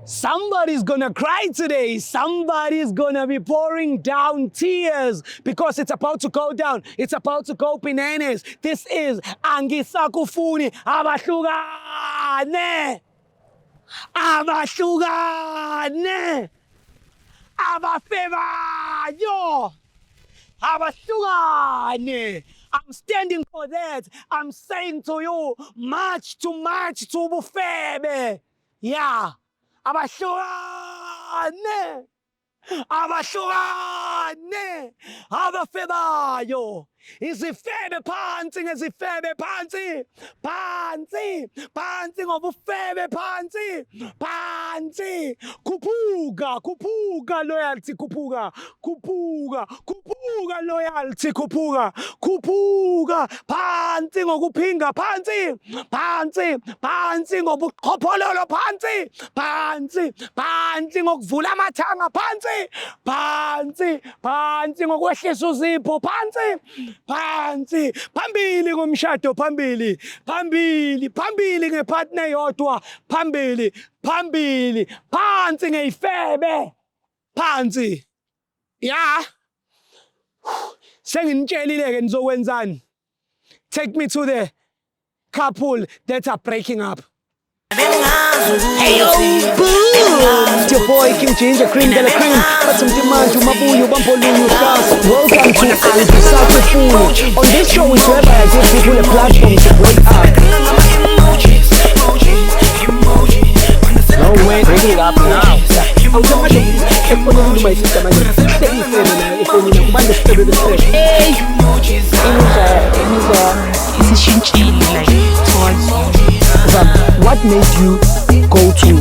Somebody's gonna cry today. Somebody's gonna be pouring down tears because it's about to go down. It's about to go bananas. This is Angisakufuni Abahlukane. Abahlukane. Abafebayo. Abahlukane. I'm standing for that. I'm saying to you, march to bufebe. Yeah. Abahlukane. Abahlukane. Abafebayo. Izifebe phansi ngezifebe phansi. Phansi. Phansi ngobufebe phansi. Phansi. Khuphuka loyalty khuphuka. Khuphuka loyalty khuphuka. Khuphuka phansi ngokuphinga phansi. Phansi ngobuqhophololo phansi. Phansi ngokuvula amathanga phansi. Phansi ngokwehlisa uzipho phansi. Phansi phambili ngomshado phambili ngepartner yodwa phambili phansi ngeyifebe phansi yeah senginitshelile ke nizokwenzani. Take me to the couple that are breaking up. Hey yo, boom! It's your boy King Ginger, cream de la cream. But some demand to Mabuyu, Bampolunu, stars. Welcome to Angisakufuni. On this show is whereby I give people a platform to break up. No way, breaking up now. Hey! What made you go to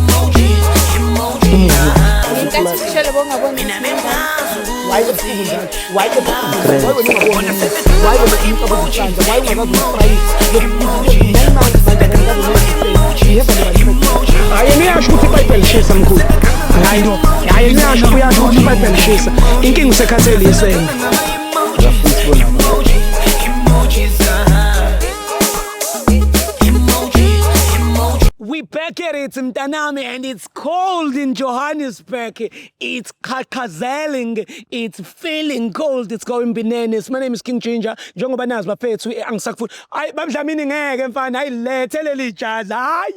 We back at it, Mtanami, and it's cold in Johannesburg. It's kakazeling, it's feeling cold, it's going bananas. My name is King Ginger. Njengoba nazi bafethu Angisakufuni. Hayi bamdlamini ngeke mfana, hayi lethele lijaza. Hayi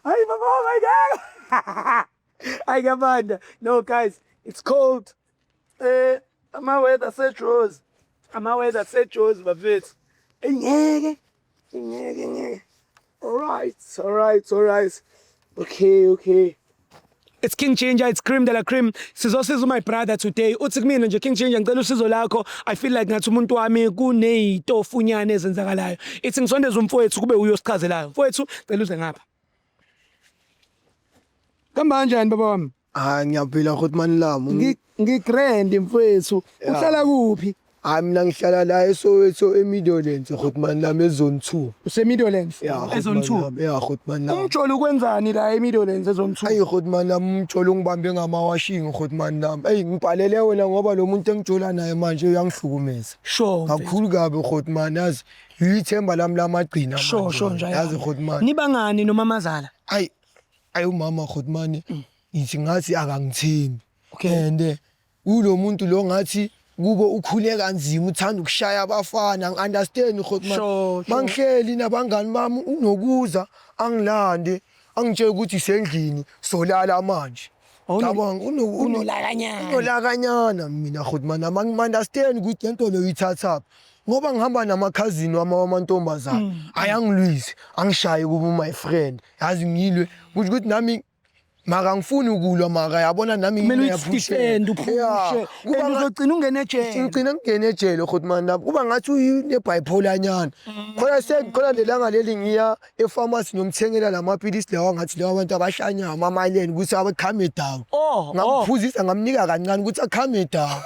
baba, oh my God. Hayi kabanda. No guys, it's cold. My weather set rose. Bafethu. Ngeke. All right. Okay. It's King Ginger, it's cream de la cream. Sizosiza my brother today. Uthi kumina nje King Ginger ngicela usizo lakho. I feel like ngathi umuntu wami kunezitofunyane ezenzakalayo. Ithi ngisondeza umfowethu kube uyosichazelayo. Mfowethu, cela uze ngapha. Kamba kanjani baba wami? Ngiyaphila Khotman lami. Ngigrand mfowethu. Uhlala kuphi? Mina ngihlala la eSoweto eMidlands Khotman lami ezone 2. UseMidlands? Ezone 2. Yeah Khotman lami. Umjolo ukwenzani la eMidlands ezone 2? Hayi Khotman lami umjolo ngibambe ngama-washing Khotman lami. Ngibhalele wena ngoba lo muntu engijola naye manje uyangihlukumeza. Sure. Kakhulu kabi Khotman yazi. Yithemba lami lamagcina manje. Sure njalo. Yazi Khotman. Nibangani nomamazala? Ayi umama Khotman ngithi ngathi akangithembi. Okay. And ulo muntu lo ngathi kube ukhule kanzima uthanda ukushaya abafana ngi-understand Khotman. Mangihleli nabangani bami unokuza angilande angitshela ukuthi sendlini solala manje. Cabanga unolakanyana mina Khotman ngi-understand ukuthi lento leyo ithatha ngoba ngihamba namakhazini wamantombazana ayangilwisi angishaye kuba my friend yazi ngilwe ukuthi nami maka ngifuni ukulwa maka yabona nami ngiyaphushela uphushe uzogcina ungene ejele. Ngigcina ngene ejele Khotman lapho kuba ngathi une-bipolar nyana. Khona lelanga leli ngiya epharmacy ngiyomthengela lamapilisi lawa ngathi lawa abantu abashanya ama-myelin ukuthi abakhambe down. Ngamphuzisa ngamnika kancane ukuthi akhambe down.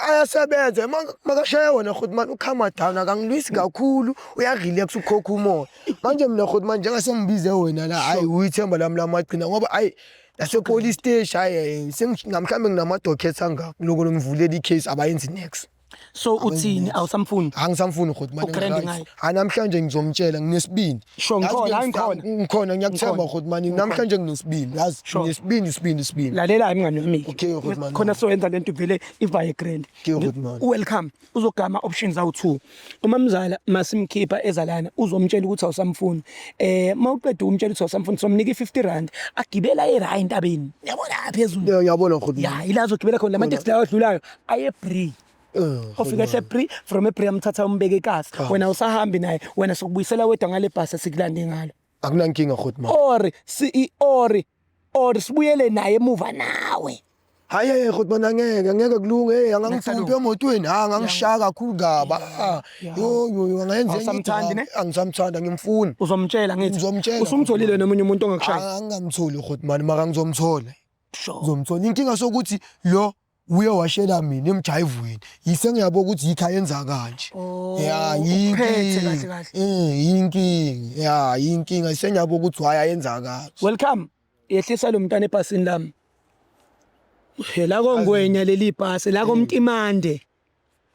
Ayasebenza makashaya wona Khotman ukhama down akangilwisi kakhulu uyarelax ukhokha umoya. Manje mina Khotman njengasengibize wena la hayi uyithemba lami lamagcina ngoba hayi nasepolice station hayi sengingamhlambe nginama documents angaka lokho ngivulela icase abayenzi next. So uthini awusamfuni? Angisamfuni Khotman. Ugrande ngayo. Namhlanje ngizomtshela nginesibindi. Sure ngikhona. Ngikhona ngiyakuthemba Khotman. Namhlanje nginesibindi. Yazi nginesibindi. Lalela mngani wami. Okay Khotman. Khona soyenza lento vele ivaye grand. Welcome. Uzogama options awu2. Uma mzala masimkhipha ezalana uzomtshela ukuthi awusamfuni. Mawuqeda umtshela ukuthi awusamfuni somnika i50 agibela era entabeni. Yabona phezulu. Yabona Khotman. Ya ilazo gibela khona lamateksi lawo adlulayo aye free. Ofika ehle from ePre amthatha umbeke ekasi wena usahambi naye wena sokubuyisela wedwa ngale bhasi sikulande ngalo akunankinga Khotman or sibuyele naye emuva nawe hayi Khotman angeke kulunge angangiphuphe emotweni angangishaya kakhulu kaba yo angayenza angisamthanda ngimfuni uzomtshela ngithi usumtholile nomunye umuntu ongakushaya angamtholi Khotman mara ngizomthola ngizomthola inkinga sokuthi lo uye washela mina emjayivweni yise ngiyabo ukuthi yikha yenza kanje yinkinga isenyabo ukuthi waya yenza kahle welcome yehlisa lo mntana ebhasini lami la kongwenya leli bhasi la komtimande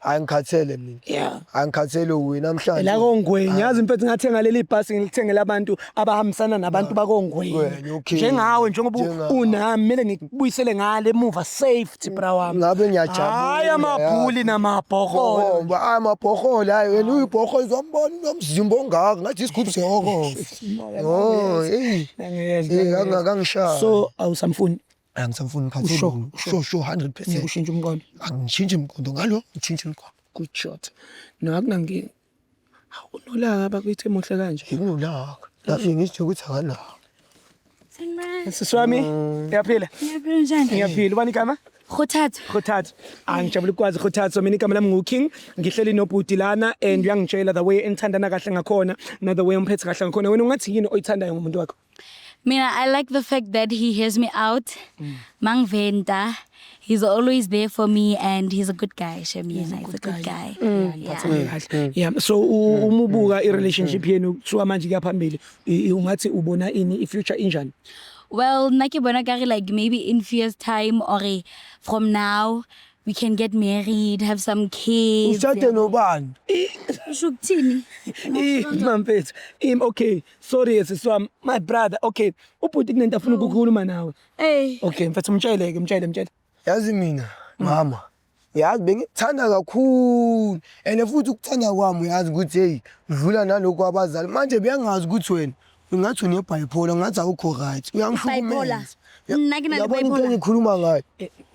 angikhathele mina angikhathele wena namhlanje la kongwenya yazi mfethu ngathenga leli bhasi ngilithengela abantu abahambisana nabantu bakongwenya njengawe njengoba unami mele ngikubuyisele ngale emuva safety bra wami ngabe ngiyajabula hayi amabhuli namabhokholo amabhokholo hayi wena uyibhokholo uzombona nomzimba ongaka ngathi isigubhu sehoko angangishaya so awusamfuni angisamfuni ngikhathele sure 100% ukushintsha umqondo angishintshe umqondo ngalo ngitshintshe umqondo good shot no akunankinga unolaka bakuyithi emuhle kanje unolaka lapho ngisho ukuthi akanako siswami yaphila Ngiyaphila njani? ngiyaphila ubani igama Khothathu. Angijabula ukwazi Khothathu mina igama lami nguKing ngihleli nobhuti lana and uyangitshela the way engithandana kahle ngakhona na the way umphethe kahle ngakhona wena ungathi yini oyithandayo ngomuntu wakho Mina, I like the fact that he hears me out. Mangventa. He's always there for me and he's a good guy. Shemina, he's a good guy. Yeah. So umubuka i-relationship yenu kusuka manje kuyaphambili ungathi ubona ini i-future injani? Well, nakibona kare like maybe in few years time or from now we can get married, have some kids. Ushade nobani? Shukuthini? Mfethu. Okay. Sorry siswami. My brother. Okay. Ubhuti kunento afuna ukukhuluma nawe. Hey. Okay, mfethu mtshele. Yazi mina, mama. Yazi bengithanda kakhulu. And futhi ukuthanda kwami uyazi ukuthi hey, udlula nalokho abazali. Manje beyangazi ukuthi wena ungathi unebipolar, ngathi awukho right. Bipolar. Yabona into engikhuluma ngayo.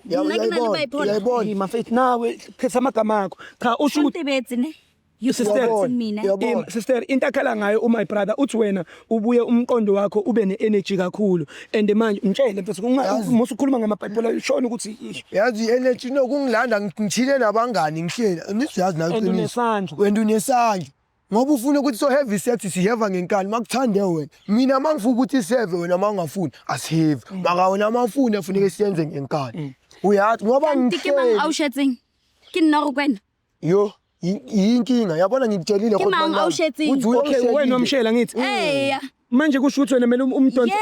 Yabona mfethu nawe phetha amagama akho. Cha usho ukuthi you sister mina. Sister into akhala ngayo my brother uthi wena ubuye umqondo wakho ube ne-energy kakhulu and manje mtshele mfethu uma ukhuluma ngamabipolar ushona ukuthi yazi energy nokungilanda ngithile nabangani ngihleli nisiyazi nawe unesandla wena unesandla ngoba ufuna ukuthi so heavy sex siheva ngenkani makuthande wena mina mangifuna ukuthi siheve wena mangafuni asiheve maka wena mangafuna kufuneka siyenze ngenkani uyathi ngoba ngihleli awushetsing kinno kwena yo yinkinga yabona ngikutshelile ukuthi okay wena nomshela ngithi manje kusho ukuthi wena kumele umdonse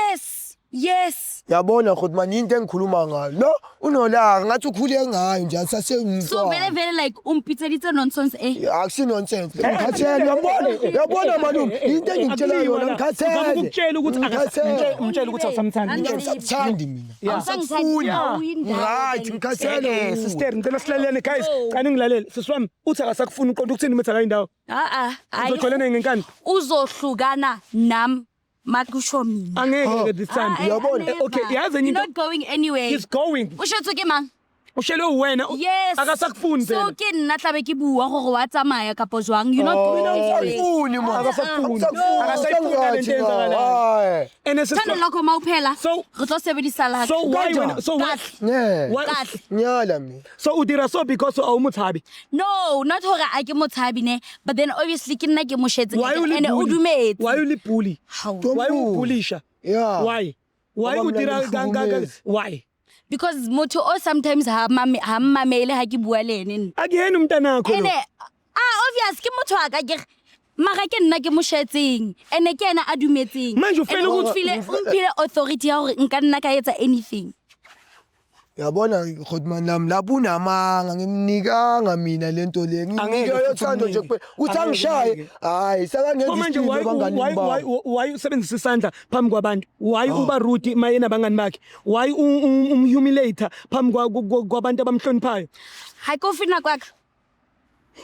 yes yabona Khotman into engikhuluma ngayo lo unolaka ngathi ukhule ngayo nje asasengizwa so vele like umpitselitse nonsense akusi nonsense ngikhathele yabona malume into engitshela yona ngikhathele ukutshela ukuthi umtshela ukuthi awusamthandi ngisamthandi mina awusangithandi right ngikhathele sister ngicela silalele guys qani ngilalele sisiwami uthi akasakufuna uqonda ukuthini umetha la indawo uzotholana ngenkani uzohlukana nami makusho mina angeke this time yabona okay yazi you're not going anywhere he's going usho tsoke mang ushelo wena akasakufuni so ke nna tlabe ke bua gore wa tsamaya kapo jwang you not going akasakufuni ma akasayifuna lento enzakala thando lokho mawuphela re tlo sebedisa la so why nyala mina so udira so because awumuthabi no not hore a ke mothabi ne but then obviously ke nna ke moshetse and udumetse why you bully why you bullisha why udira ganga why because motho o sometimes ha mamele ha ke bua le ene akuyena umntanakho lo obvious ke motho aka ke mara ke nna ke moshetseng ene ke ena a dumetseng manje ufela ukuthi umphile authority ya hore nka nna ka etsa anything Yabona Godman nami lapho unamanga ngimnikanga mina lento le. Ngimnike yothando nje kuphela. Uthi angishaye. Hayi sakangenza manje isipilo bangani bami. why usebenzisa isandla phambi kwabantu? Why uba rude mayena abangani bakhe? Why humiliator phambi kwabantu abamhloniphayo? Hayi kufina kwakhe.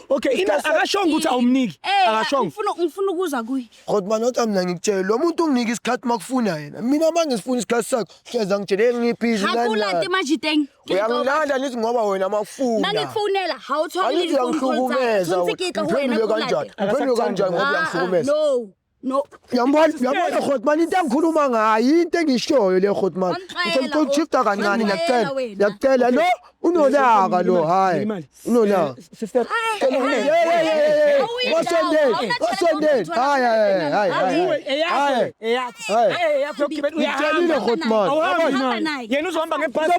Okay, akashonga ukuthi awumniki. Akashonga. Ngifuna ukuza kuye. Godman uthi mina ngikutshela lo muntu unginika isikhathi makufuna yena. Mina manje ngifuna isikhathi sakho. Hleza ngitshele ngiphizi Hakulati majiteng. Uyangilanda nithi ngoba wena makufuna. Mangikufonela hawutholi Angithi uyangihlukumeza. Ngiphendule kanjani? Ngiphendule kanjani ngoba uyangihlukumeza? No. Yabona Godman into engikhuluma ngayo into engishoyo le Godman. Ngicela shifta kancane ngiyacela no unolaka lo hayi unolaka Sister, Wasondela hayi ngithelile Godman yena uzohamba ngebhasi.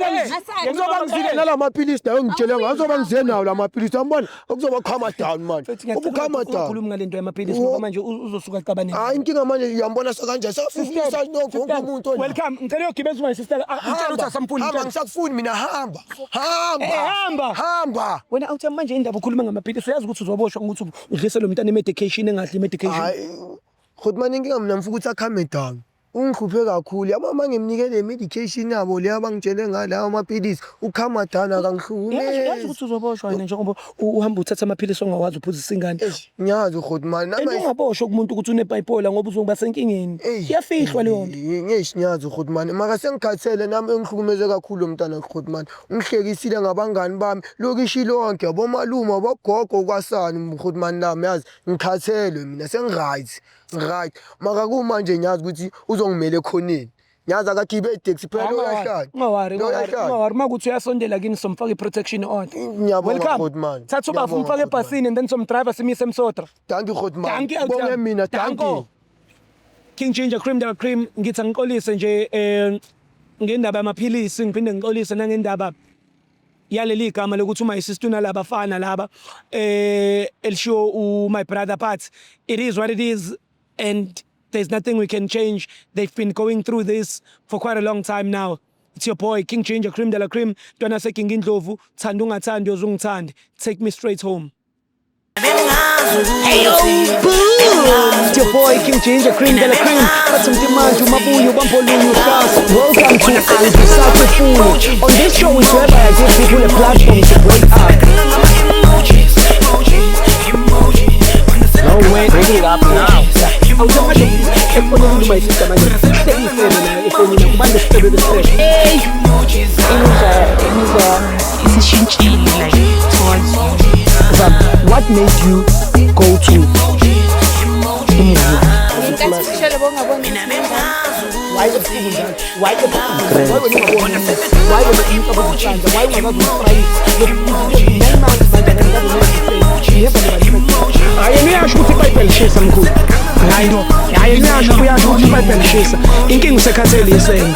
ngizoba ngizile nalamaphilisi nayo ngitshele ngazoba ngize nawo lamaphilisi yambona okuzoba khama down man ubukhama down ukhuluma ngalento yamaphilisi ngoba manje uzosuka cabane. hayi inkinga manje uyambona sakanje safisa nonke umuntu Welcome. Ngicela uyogibeza my sister. Ngicela uthi asampuli. Hamba ngisakufuni mina hamba. Wena awuthi manje indaba ukhuluma ngamaphilisi uyazi ukuthi uzoboshwa ukuthi udlisele umntana medication engadli medication. Hayi Godman inkinga mina mfuku ukuthi akhame down. Ungikhuphe kakhulu yabama ngimnikele medication yabo le abangitshele ngalawo amaphilisi ukhama down akangihlukumezi. Yazi ukuthi uzoboshwa wena njengoba uhamba uthatha amaphilisi ongawazi uphuzisa ingane. Ngiyazi Godman nama ungaboshwa kumuntu ukuthi unebipolar ngoba uzoba senkingeni. Iyafihlwa leyo nto. Ngiyazi Godman maka sengikhathele nami engihlukumeze kakhulu umntana Godman ungihlekisile ngabangani bami lokishi lonke abomaluma bogogo kwasani Godman nami yazi ngikhathelwe mina sengiright maka kumanje ngiyazi ukuthi uzongimela ekhoneni ngiyazi akagibe taxi phela uyahlala ngawari makuthi uyasondela kini somfaka iprotection order. Ngiyabonga Godman thatha ubafu umfake ebhasini and then somdriver simise emsotra. Thank you Godman bonge mina thank you King Ginger Cream Double Cream ngithi angixolise nje ngendaba yamaphilisi ngiphinde ngixolise nangendaba yaleli igama lokuthi uma isistuna labafana laba elisho my brother part. It is what it is and there's nothing we can change. They've been going through this for quite a long time now. It's your boy King Ginger Cream Double Cream. Ntwana seking indlovu thanda ungathandi uzungithande. Take me straight home. Hey yo, it's your boy King Ginger Cream Double Cream. But some demand to Mabuyu Bampolunyu class. Welcome to Aldi Sakufuni. On this show is whereby I give people a platform to break out. No way, bring it up now. What made you go to ayiniyasho ukuthi iBhayibheli lishisa mkhulu. Hayi no, ayiniyasho uyasho ukuthi iBhayibheli lishisa. Inkinga usekhathele isena.